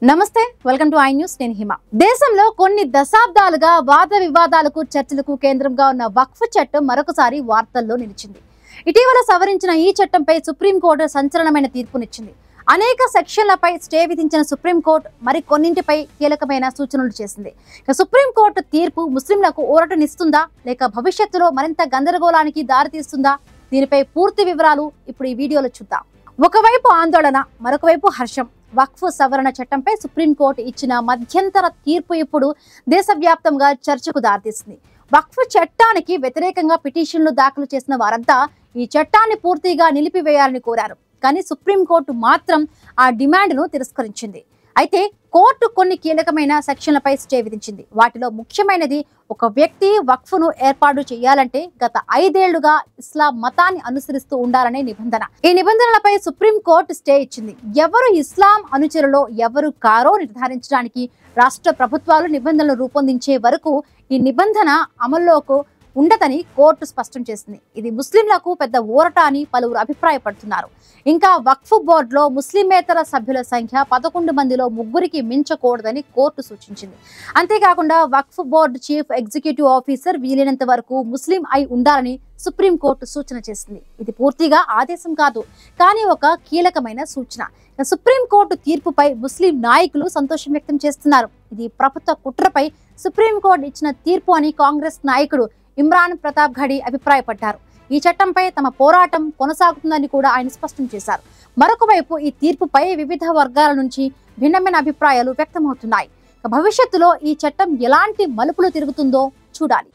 నమస్తే welcome to I news నేను హిమ దేశంలో కొన్ని దశాబ్దాలుగా వాద వివాదాలకు చర్చలకు కేంద్రంగా ఉన్న వక్ఫ్ చట్టం మరొకసారి వార్తల్లో నిలిచింది. ఇటీవల సవరించిన ఈ చట్టంపై సుప్రీంకోర్టు సంచలనమైన తీర్పునిచ్చింది. అనేక సెక్షన్లపై స్టే విధించిన సుప్రీంకోర్టు మరికొన్నింటిపై కీలకమైన సూచనలు చేసింది. సుప్రీంకోర్టు తీర్పు ముస్లింలకు ఊరటనిస్తుందా లేక భవిష్యత్తులో మరింత గందరగోళానికి దారితీస్తుందా? దీనిపై పూర్తి వివరాలు ఇప్పుడు ఈ వీడియోలో చూద్దాం. ఒకవైపు ఆందోళన, మరొక వైపు హర్షం. వక్ఫ్ సవరణ చట్టంపై సుప్రీంకోర్టు ఇచ్చిన మధ్యంతర తీర్పు ఇప్పుడు దేశవ్యాప్తంగా చర్చకు దారితీసింది. వక్ఫ్ చట్టానికి వ్యతిరేకంగా పిటిషన్లు దాఖలు చేసిన వారంతా ఈ చట్టాన్ని పూర్తిగా నిలిపివేయాలని కోరారు. కానీ సుప్రీంకోర్టు మాత్రం ఆ డిమాండ్ను తిరస్కరించింది. అయితే కోర్టు కొన్ని కీలకమైన సెక్షన్లపై స్టే విధించింది. వాటిలో ముఖ్యమైనది, ఒక వ్యక్తి వక్ఫ్ను ఏర్పాటు చేయాలంటే గత 5 ఏళ్లుగా ఇస్లాం మతాన్ని అనుసరిస్తూ ఉండాలనే నిబంధన. ఈ నిబంధనలపై సుప్రీంకోర్టు స్టే ఇచ్చింది. ఎవరు ఇస్లాం అనుచరులో ఎవరు కారో నిర్ధారించడానికి రాష్ట్ర ప్రభుత్వాలు నిబంధనలు రూపొందించే వరకు ఈ నిబంధన అమల్లోకి ఉండదని కోర్టు స్పష్టం చేసింది. ఇది ముస్లింలకు పెద్ద ఊరట అని పలువురు అభిప్రాయపడుతున్నారు. ఇంకా వక్ఫ్ బోర్డులో ముస్లిమేతర సభ్యుల సంఖ్య 11 మందిలో 3కి మించకూడదని కోర్టు సూచించింది. అంతేకాకుండా వక్ఫ్ బోర్డు చీఫ్ ఎగ్జిక్యూటివ్ ఆఫీసర్ వీలైనంత వరకు ముస్లిం అయి ఉండాలని సుప్రీంకోర్టు సూచన చేసింది. ఇది పూర్తిగా ఆదేశం కాదు, కానీ ఒక కీలకమైన సూచన. సుప్రీంకోర్టు తీర్పుపై ముస్లిం నాయకులు సంతోషం వ్యక్తం చేస్తున్నారు. ఇది ప్రభుత్వ కుట్రపై సుప్రీంకోర్టు ఇచ్చిన తీర్పు అని కాంగ్రెస్ నాయకుడు ఇమ్రాన్ ప్రతాప్ ఘడి అభిప్రాయపడ్డారు. ఈ చట్టంపై తమ పోరాటం కొనసాగుతుందని కూడా ఆయన స్పష్టం చేశారు. మరొక వైపు ఈ తీర్పుపై వివిధ వర్గాల నుంచి భిన్నమైన అభిప్రాయాలు వ్యక్తమవుతున్నాయి. భవిష్యత్తులో ఈ చట్టం ఎలాంటి మలుపులు తిరుగుతుందో చూడాలి.